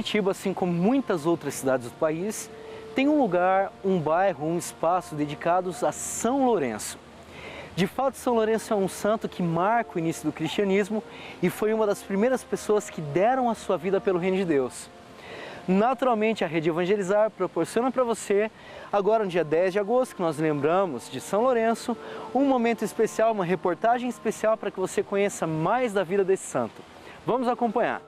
Curitiba, assim como muitas outras cidades do país, tem um lugar, um bairro, um espaço dedicados a São Lourenço. De fato, São Lourenço é um santo que marca o início do cristianismo e foi uma das primeiras pessoas que deram a sua vida pelo reino de Deus. Naturalmente, a Rede Evangelizar proporciona para você, agora no dia 10 de agosto, que nós lembramos de São Lourenço, um momento especial, uma reportagem especial para que você conheça mais da vida desse santo. Vamos acompanhar.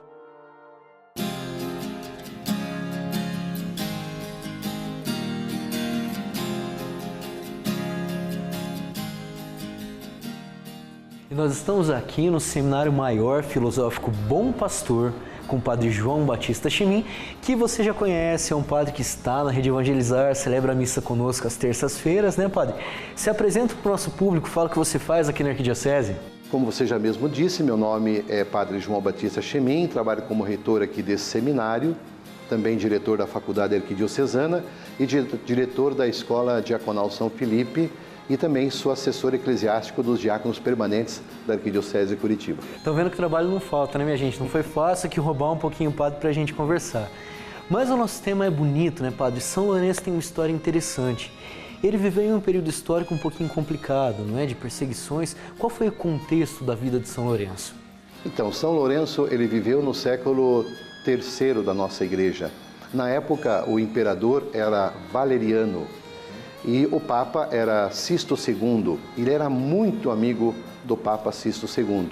E nós estamos aqui no Seminário Maior Filosófico Bom Pastor, com o Padre João Batista Chemin, que você já conhece, é um padre que está na Rede Evangelizar, celebra a missa conosco às terças-feiras, né, padre? Se apresenta para o nosso público, fala o que você faz aqui na Arquidiocese. Como você já mesmo disse, meu nome é Padre João Batista Chemin, trabalho como reitor aqui desse seminário, também diretor da Faculdade Arquidiocesana e diretor da Escola Diaconal São Felipe, e também sou assessor eclesiástico dos diáconos permanentes da Arquidiocese de Curitiba. Estão vendo que trabalho não falta, né, minha gente? Não foi fácil aqui roubar um pouquinho o padre para a gente conversar. Mas o nosso tema é bonito, né, padre? São Lourenço tem uma história interessante. Ele viveu em um período histórico um pouquinho complicado, não é? De perseguições. Qual foi o contexto da vida de São Lourenço? Então, São Lourenço, ele viveu no século III da nossa igreja. Na época, o imperador era Valeriano, e o Papa era Sisto II. Ele era muito amigo do Papa Sisto II.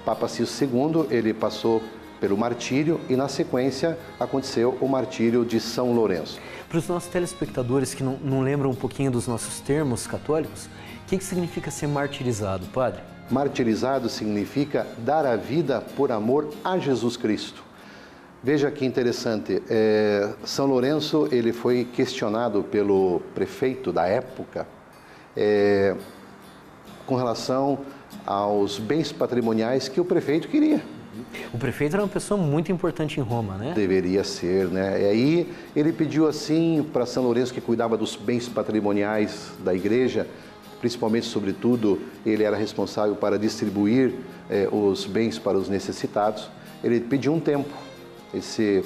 Papa Sisto II, ele passou pelo martírio e, na sequência, aconteceu o martírio de São Lourenço. Para os nossos telespectadores que não lembram um pouquinho dos nossos termos católicos, o que significa ser martirizado, padre? Martirizado significa dar a vida por amor a Jesus Cristo. Veja que interessante, São Lourenço ele foi questionado pelo prefeito da época com relação aos bens patrimoniais que o prefeito queria. O prefeito era uma pessoa muito importante em Roma, né? Deveria ser, né? E aí ele pediu assim para São Lourenço, que cuidava dos bens patrimoniais da igreja, principalmente, sobretudo, ele era responsável para distribuir os bens para os necessitados, ele pediu um tempo.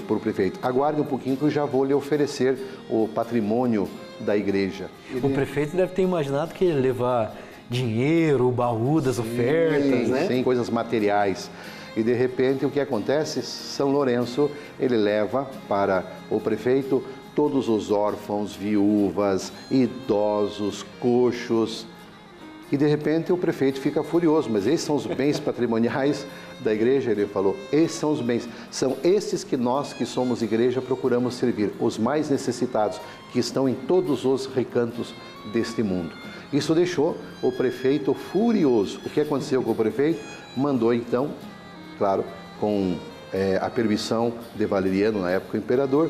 Por prefeito, aguarde um pouquinho que eu já vou lhe oferecer o patrimônio da igreja. O prefeito deve ter imaginado que ia levar dinheiro, o baú das ofertas, né? Sim, coisas materiais. E de repente o que acontece? São Lourenço, ele leva para o prefeito todos os órfãos, viúvas, idosos, coxos. E de repente o prefeito fica furioso, mas esses são os bens patrimoniais da igreja? Ele falou, esses são os bens, são esses que nós que somos igreja procuramos servir, os mais necessitados, que estão em todos os recantos deste mundo. Isso deixou o prefeito furioso. O que aconteceu com o prefeito? Mandou então, claro, com a permissão de Valeriano, na época o imperador,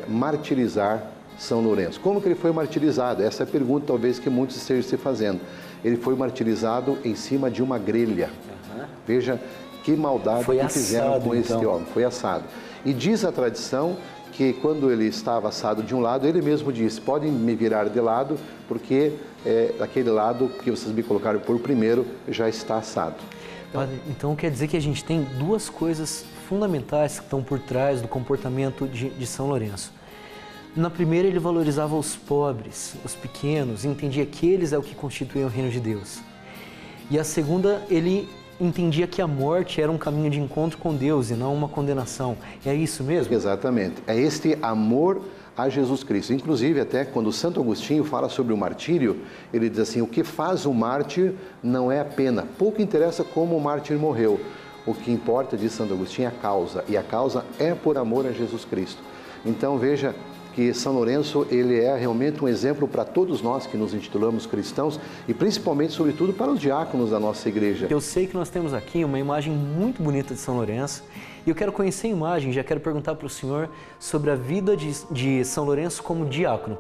martirizar São Lourenço. Como que ele foi martirizado? Essa é a pergunta talvez que muitos estejam se fazendo. Ele foi martirizado em cima de uma grelha. Veja que maldade que fizeram com esse homem. Foi assado. E diz a tradição que quando ele estava assado de um lado, ele mesmo disse, podem me virar de lado, porque aquele lado que vocês me colocaram por primeiro já está assado. Padre, então quer dizer que a gente tem duas coisas fundamentais que estão por trás do comportamento de São Lourenço. Na primeira, ele valorizava os pobres, os pequenos, entendia que eles é o que constituíam o reino de Deus. E a segunda, ele entendia que a morte era um caminho de encontro com Deus e não uma condenação. É isso mesmo? Exatamente. É este amor a Jesus Cristo. Inclusive, até quando Santo Agostinho fala sobre o martírio, ele diz assim, o que faz o mártir não é a pena. Pouco interessa como o mártir morreu. O que importa, diz Santo Agostinho, é a causa. E a causa é por amor a Jesus Cristo. Então, veja que São Lourenço, ele é realmente um exemplo para todos nós que nos intitulamos cristãos e principalmente, sobretudo, para os diáconos da nossa igreja. Eu sei que nós temos aqui uma imagem muito bonita de São Lourenço e eu quero conhecer a imagem, já quero perguntar para o senhor sobre a vida de São Lourenço como diácono.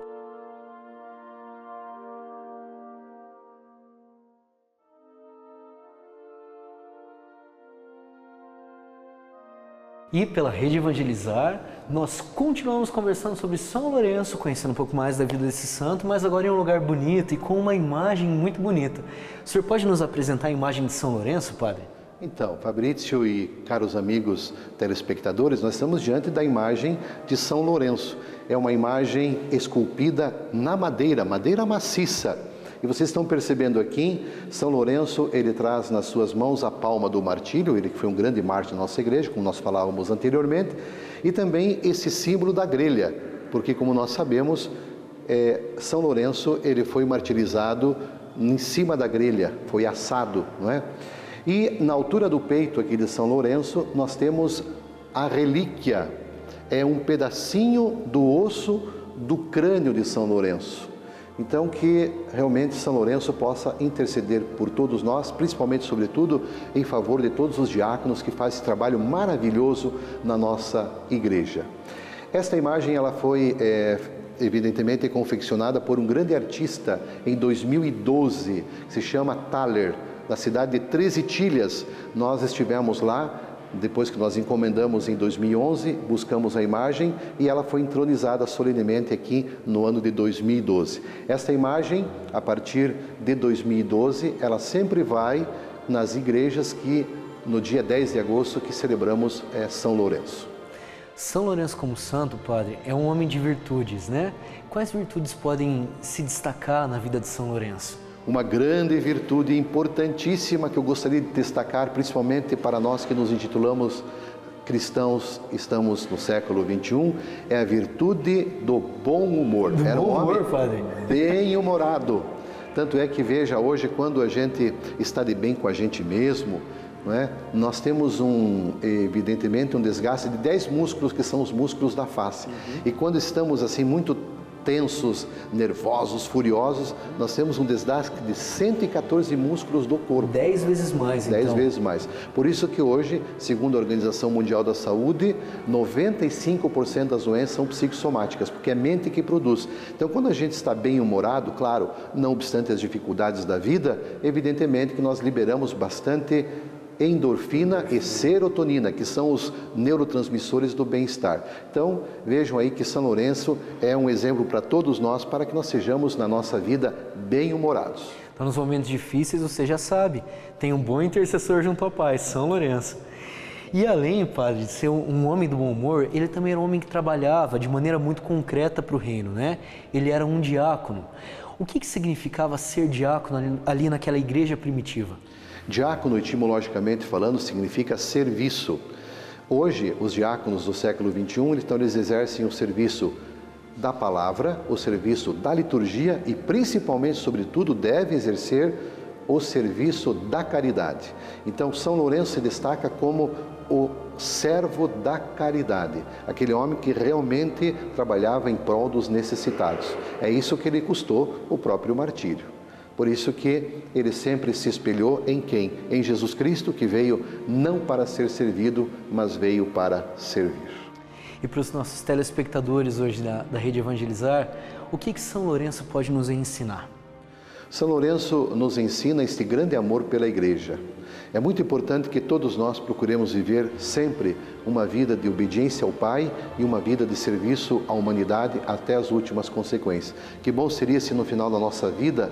E pela Rede Evangelizar, nós continuamos conversando sobre São Lourenço, conhecendo um pouco mais da vida desse santo, mas agora em um lugar bonito e com uma imagem muito bonita. O senhor pode nos apresentar a imagem de São Lourenço, padre? Então, Fabrício e caros amigos telespectadores, nós estamos diante da imagem de São Lourenço. É uma imagem esculpida na madeira, madeira maciça. E vocês estão percebendo aqui, São Lourenço, ele traz nas suas mãos a palma do martírio, ele que foi um grande mártir da nossa igreja, como nós falávamos anteriormente, e também esse símbolo da grelha, porque como nós sabemos, São Lourenço, ele foi martirizado em cima da grelha, foi assado, não é? E na altura do peito aqui de São Lourenço, nós temos a relíquia, é um pedacinho do osso do crânio de São Lourenço. Então, que realmente São Lourenço possa interceder por todos nós, principalmente, sobretudo, em favor de todos os diáconos que fazem esse trabalho maravilhoso na nossa igreja. Esta imagem, ela foi, evidentemente, confeccionada por um grande artista em 2012, que se chama Thaler, da cidade de Treze Itilhas. Nós estivemos lá, depois que nós encomendamos em 2011, buscamos a imagem e ela foi entronizada solenemente aqui no ano de 2012. Esta imagem, a partir de 2012, ela sempre vai nas igrejas que, no dia 10 de agosto, que celebramos São Lourenço. São Lourenço como santo, padre, é um homem de virtudes, né? Quais virtudes podem se destacar na vida de São Lourenço? Uma grande virtude importantíssima que eu gostaria de destacar, principalmente para nós que nos intitulamos cristãos, estamos no século XXI, é a virtude do bom humor. Era um homem padre, bem-humorado. Tanto é que, veja, hoje, quando a gente está de bem com a gente mesmo, não é? Nós temos evidentemente um desgaste de 10 músculos que são os músculos da face. E quando estamos assim muito tensos, nervosos, furiosos, nós temos um desgaste de 114 músculos do corpo. 10 vezes mais, então. 10 vezes mais. Por isso que hoje, segundo a Organização Mundial da Saúde, 95% das doenças são psicossomáticas, porque é a mente que produz. Então, quando a gente está bem-humorado, claro, não obstante as dificuldades da vida, evidentemente que nós liberamos bastante endorfina e serotonina, que são os neurotransmissores do bem-estar. Então, vejam aí que São Lourenço é um exemplo para todos nós, para que nós sejamos na nossa vida bem-humorados. Então, nos momentos difíceis, você já sabe, tem um bom intercessor junto ao Pai, São Lourenço. E além, padre, de ser um homem do bom humor, ele também era um homem que trabalhava de maneira muito concreta para o reino, né? Ele era um diácono. O que significava ser diácono ali naquela igreja primitiva? Diácono, etimologicamente falando, significa serviço. Hoje, os diáconos do século XXI, eles exercem o serviço da palavra, o serviço da liturgia e, principalmente, sobretudo, devem exercer o serviço da caridade. Então, São Lourenço se destaca como o servo da caridade, aquele homem que realmente trabalhava em prol dos necessitados. É isso que lhe custou o próprio martírio. Por isso que ele sempre se espelhou em quem? Em Jesus Cristo, que veio não para ser servido, mas veio para servir. E para os nossos telespectadores hoje da Rede Evangelizar, o que São Lourenço pode nos ensinar? São Lourenço nos ensina este grande amor pela igreja. É muito importante que todos nós procuremos viver sempre uma vida de obediência ao Pai e uma vida de serviço à humanidade até as últimas consequências. Que bom seria se no final da nossa vida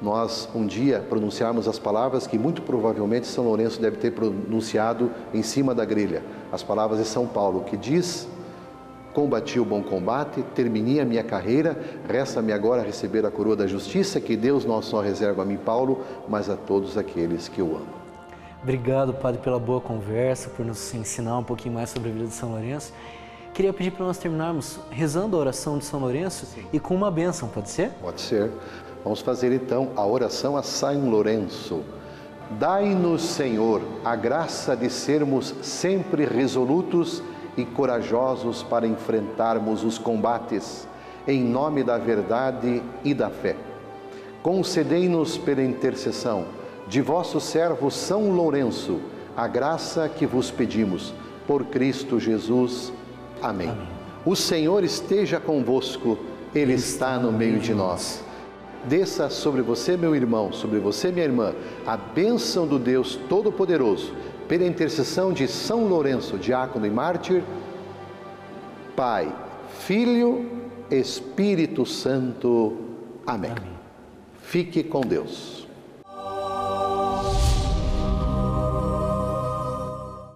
nós um dia pronunciarmos as palavras que muito provavelmente São Lourenço deve ter pronunciado em cima da grelha. As palavras de São Paulo, que diz: combati o bom combate, terminei a minha carreira, resta-me agora receber a coroa da justiça, que Deus não só reserva a mim, Paulo, mas a todos aqueles que eu amo. Obrigado, padre, pela boa conversa, por nos ensinar um pouquinho mais sobre a vida de São Lourenço. Queria pedir para nós terminarmos rezando a oração de São Lourenço. Sim. E com uma bênção, pode ser? Pode ser. Vamos fazer então a oração a São Lourenço. Dai-nos, Senhor, a graça de sermos sempre resolutos e corajosos para enfrentarmos os combates, em nome da verdade e da fé. Concedei-nos pela intercessão de vosso servo São Lourenço a graça que vos pedimos, por Cristo Jesus. Amém. Amém. O Senhor esteja convosco, Ele está no meio de nós. Desça sobre você, meu irmão, sobre você, minha irmã, a bênção do Deus Todo-Poderoso, pela intercessão de São Lourenço, diácono e mártir, Pai, Filho, Espírito Santo. Amém. Amém. Fique com Deus.